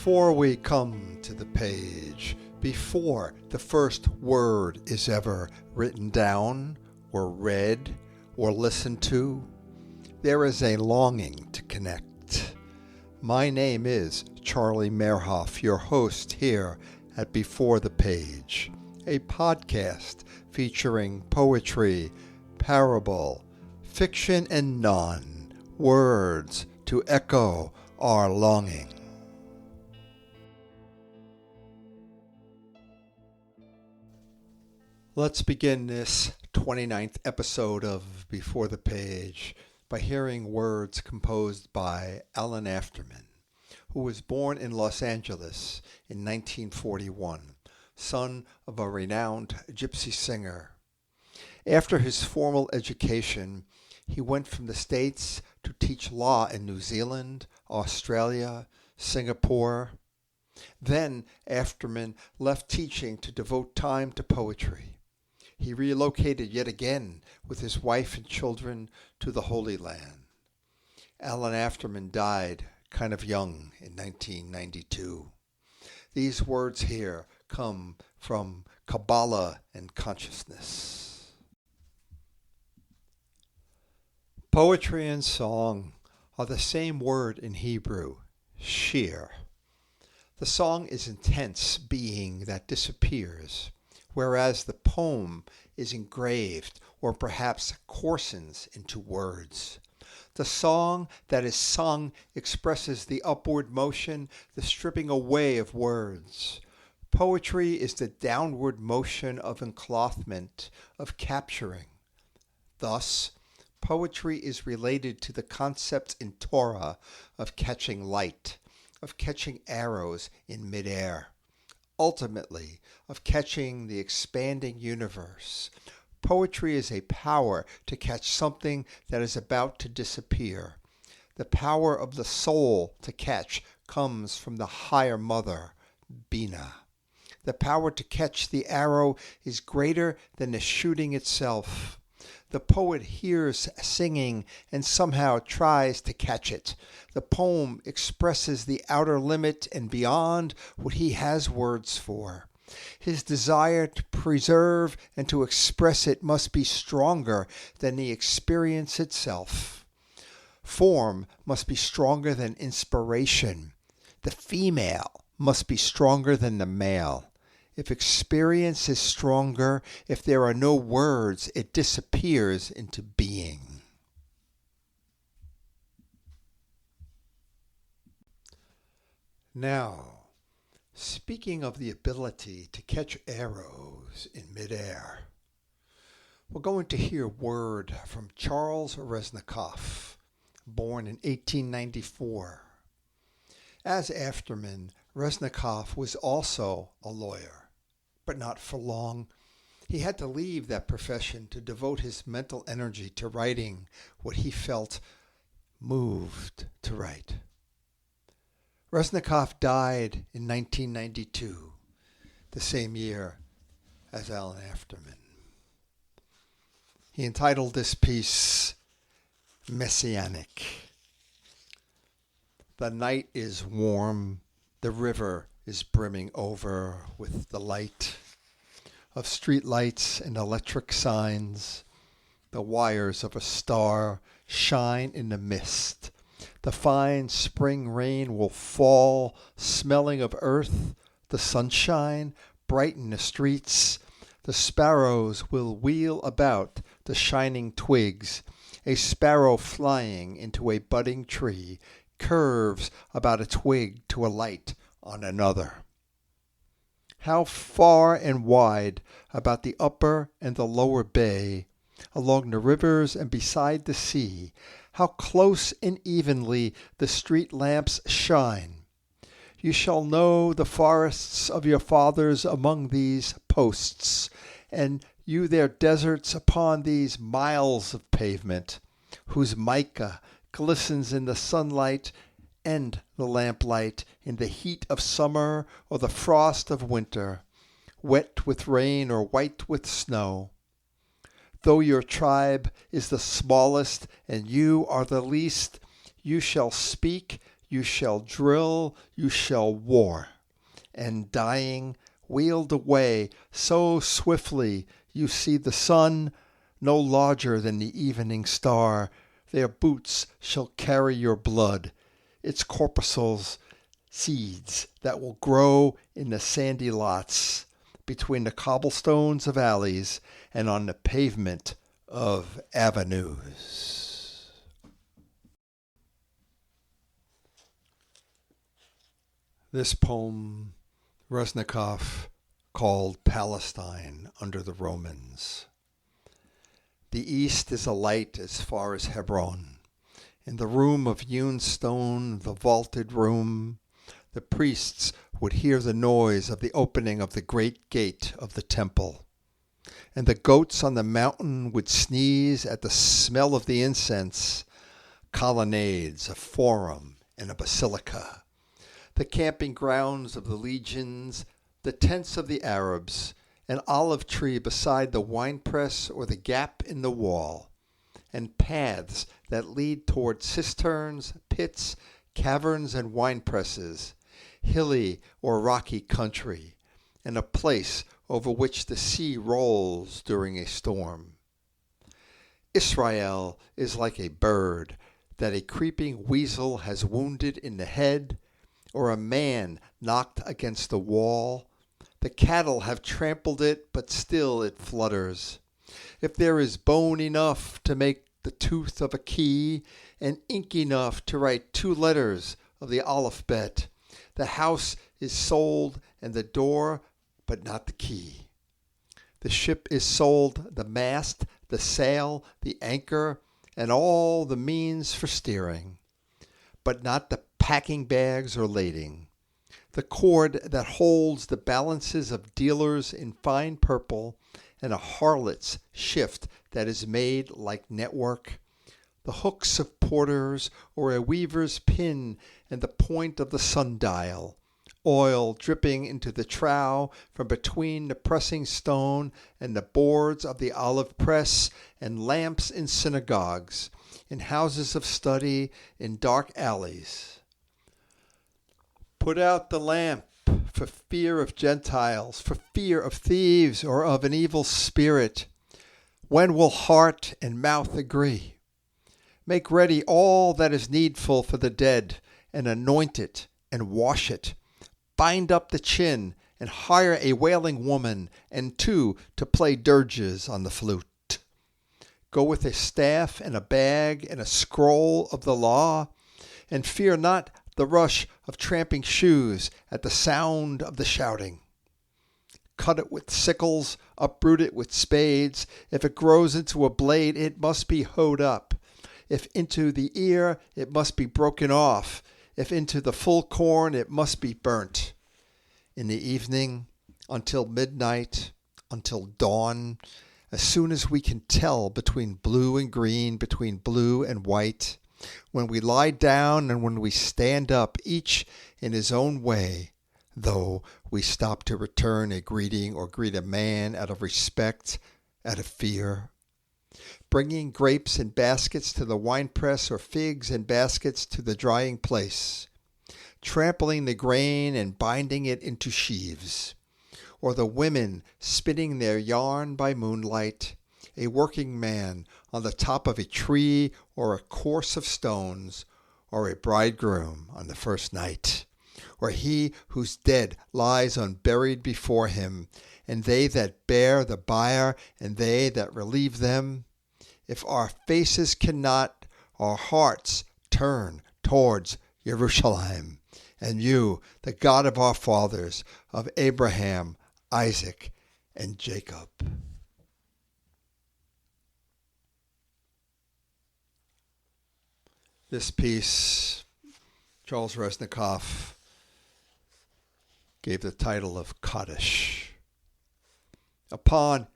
Before we come to the page, before the first word is ever written down or read or listened to, there is a longing to connect. My name is Charlie Mehrhoff, your host here at Before the Page, a podcast featuring poetry, parable, fiction, and words to echo our longing. Let's begin this 29th episode of Before the Page by hearing words composed by Alan Afterman, who was born in Los Angeles in 1941, son of a renowned gypsy singer. After his formal education, he went from the States to teach law in New Zealand, Australia, Singapore. Then Afterman left teaching to devote time to poetry. He relocated yet again with his wife and children to the Holy Land. Alan Afterman died kind of young in 1992. These words here come from Kabbalah and consciousness. Poetry and song are the same word in Hebrew, shir. The song is intense being that disappears, whereas the poem is engraved or perhaps coarsens into words. The song that is sung expresses the upward motion, the stripping away of words. Poetry is the downward motion of enclothment, of capturing. Thus, poetry is related to the concept in Torah of catching light, of catching arrows in midair. Ultimately, of catching the expanding universe. Poetry is a power to catch something that is about to disappear. The power of the soul to catch comes from the higher mother, Bina. The power to catch the arrow is greater than the shooting itself. The poet hears singing and somehow tries to catch it. The poem expresses the outer limit and beyond what he has words for. His desire to preserve and to express it must be stronger than the experience itself. Form must be stronger than inspiration. The female must be stronger than the male. If experience is stronger, if there are no words, it disappears into being. Now, speaking of the ability to catch arrows in midair, we're going to hear word from Charles Reznikoff, born in 1894. As Afterman, Reznikoff was also a lawyer. But not for long. He had to leave that profession to devote his mental energy to writing what he felt moved to write. Reznikoff died in 1992, the same year as Alan Afterman. He entitled this piece, Messianic. The night is warm, the river is brimming over with the light of street lights and electric signs. The wires of a star shine in the mist. The fine spring rain will fall, smelling of earth. The sunshine brighten the streets. The sparrows will wheel about the shining twigs. A sparrow flying into a budding tree curves about a twig to alight on another. How far and wide about the upper and the lower bay, along the rivers and beside the sea, how close and evenly the street lamps shine. You shall know the forests of your fathers among these posts, and you their deserts upon these miles of pavement, whose mica glistens in the sunlight and the lamplight, in the heat of summer or the frost of winter, wet with rain or white with snow. Though your tribe is the smallest and you are the least, you shall speak, you shall drill, you shall war, and dying, wheeled away so swiftly you see the sun no larger than the evening star. Their boots shall carry your blood, its corpuscles, seeds that will grow in the sandy lots, between the cobblestones of alleys and on the pavement of avenues. This poem, Reznikoff called Palestine under the Romans. The east is alight as far as Hebron. In the room of hewn stone, the vaulted room, the priests would hear the noise of the opening of the great gate of the temple. And the goats on the mountain would sneeze at the smell of the incense, colonnades, a forum, and a basilica, the camping grounds of the legions, the tents of the Arabs, an olive tree beside the winepress or the gap in the wall, and paths that lead toward cisterns, pits, caverns, and winepresses, hilly or rocky country, and a place over which the sea rolls during a storm. Israel is like a bird that a creeping weasel has wounded in the head, or a man knocked against the wall. The cattle have trampled it, but still it flutters. If there is bone enough to make the tooth of a key, and ink enough to write 2 letters of the alphabet, the house is sold and the door, but not the key. The ship is sold, the mast, the sail, the anchor, and all the means for steering, but not the packing bags or lading. The cord that holds the balances of dealers in fine purple, and a harlot's shift that is made like network, the hooks of porters or a weaver's pin, and the point of the sundial, oil dripping into the trough from between the pressing stone and the boards of the olive press, and lamps in synagogues, in houses of study, in dark alleys. Put out the lamp for fear of Gentiles, for fear of thieves or of an evil spirit. When will heart and mouth agree? Make ready all that is needful for the dead, and anoint it and wash it. Bind up the chin, and hire a wailing woman, and 2 to play dirges on the flute. Go with a staff and a bag and a scroll of the law, and fear not the rush of tramping shoes at the sound of the shouting. Cut it with sickles, uproot it with spades. If it grows into a blade, it must be hoed up. If into the ear, it must be broken off. If into the full corn, it must be burnt. In the evening, until midnight, until dawn, as soon as we can tell between blue and green, between blue and white, when we lie down and when we stand up, each in his own way, though we stop to return a greeting or greet a man out of respect, out of fear. Bringing grapes in baskets to the winepress, or figs in baskets to the drying place. Trampling the grain and binding it into sheaves. Or the women spinning their yarn by moonlight. A working man on the top of a tree or a course of stones, or a bridegroom on the first night, or he whose dead lies unburied before him, and they that bear the bier, and they that relieve them. If our faces cannot, our hearts turn towards Jerusalem, and you, the God of our fathers, of Abraham, Isaac, and Jacob. This piece, Charles Reznikoff gave the title of Kaddish. Upon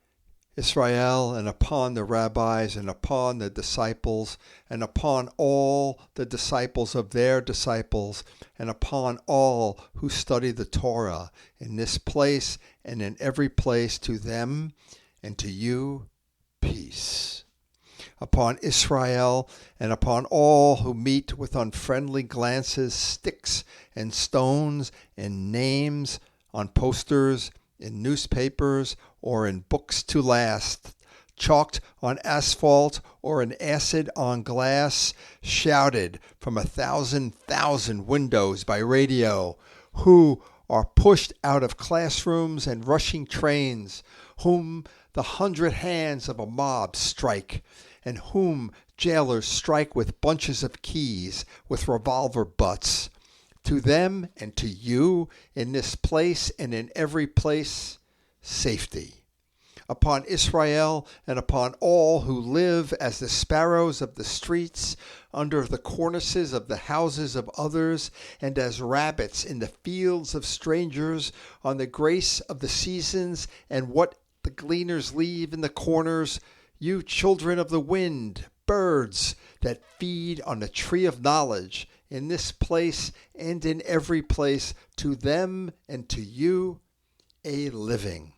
Israel, and upon the rabbis, and upon the disciples, and upon all the disciples of their disciples, and upon all who study the Torah in this place and in every place, to them and to you, peace. upon Israel, and upon all who meet with unfriendly glances, sticks and stones and names on posters, in newspapers, or in books to last, chalked on asphalt or in acid on glass, shouted from 1,000,000 windows by radio, who are pushed out of classrooms and rushing trains, whom the 100 hands of a mob strike, and whom jailers strike with bunches of keys, with revolver butts. To them and to you, in this place and in every place, safety. Upon Israel and upon all who live as the sparrows of the streets, under the cornices of the houses of others, and as rabbits in the fields of strangers, on the grace of the seasons and what the gleaners leave in the corners, you children of the wind, birds that feed on the tree of knowledge, in this place and in every place, to them and to you, a living.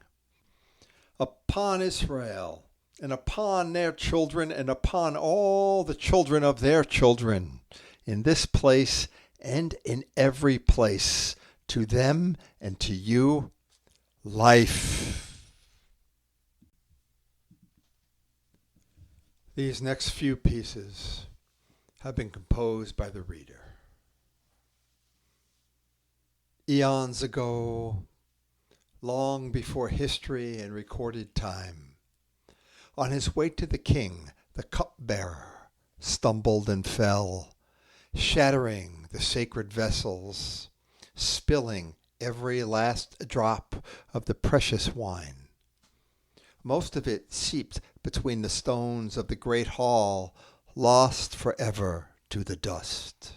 Upon Israel, and upon their children, and upon all the children of their children, in this place and in every place, to them and to you, life. These next few pieces have been composed by the reader. Eons ago, long before history and recorded time, on his way to the king, the cupbearer stumbled and fell, shattering the sacred vessels, spilling every last drop of the precious wine. Most of it seeped between the stones of the great hall, lost forever to the dust.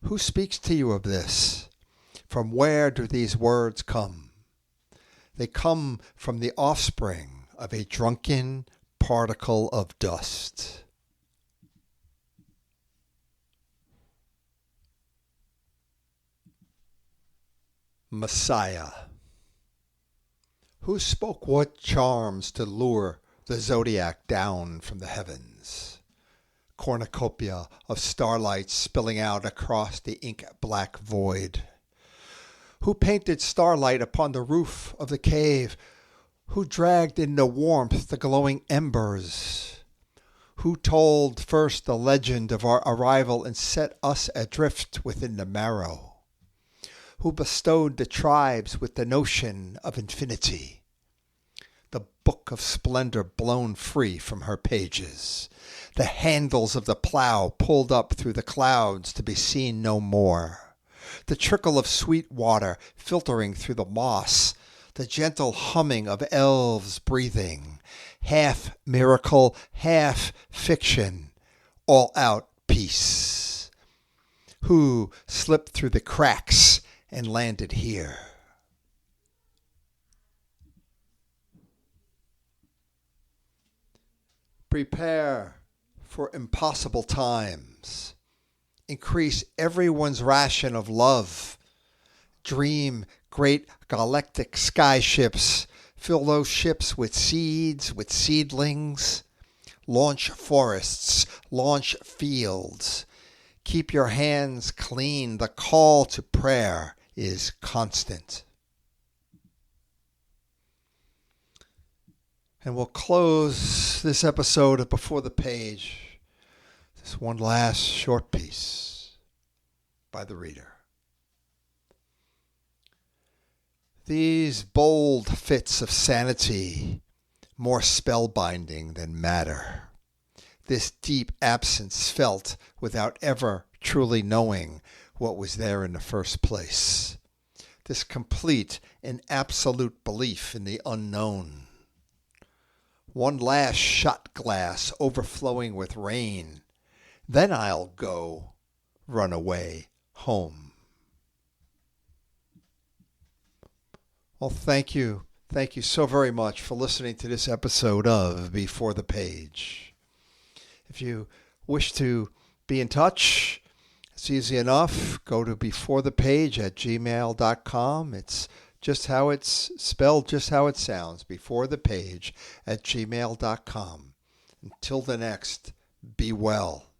Who speaks to you of this? From where do these words come? They come from the offspring of a drunken particle of dust. Messiah. Who spoke what charms to lure the zodiac down from the heavens? Cornucopia of starlight spilling out across the ink-black void. Who painted starlight upon the roof of the cave? Who dragged in the warmth the glowing embers? Who told first the legend of our arrival and set us adrift within the marrow? Who bestowed the tribes with the notion of infinity? The book of splendor blown free from her pages, the handles of the plow pulled up through the clouds to be seen no more, the trickle of sweet water filtering through the moss, the gentle humming of elves breathing, half miracle, half fiction, all out peace. Who slipped through the cracks and landed here? Prepare for impossible times. Increase everyone's ration of love. Dream great galactic sky ships. Fill those ships with seeds, with seedlings. Launch forests, launch fields. Keep your hands clean. The call to prayer is constant. And we'll close this episode of Before the Page, this one last short piece by the reader. These bold fits of sanity, more spellbinding than matter. This deep absence felt without ever truly knowing what was there in the first place. This complete and absolute belief in the unknown. One last shot glass overflowing with rain. Then I'll go, run away, home. Well, thank you. Thank you so very much for listening to this episode of Before the Page. If you wish to be in touch, it's easy enough. Go to beforethepage@gmail.com. It's just how it's spelled, just how it sounds, beforethepage@gmail.com. Until the next, be well.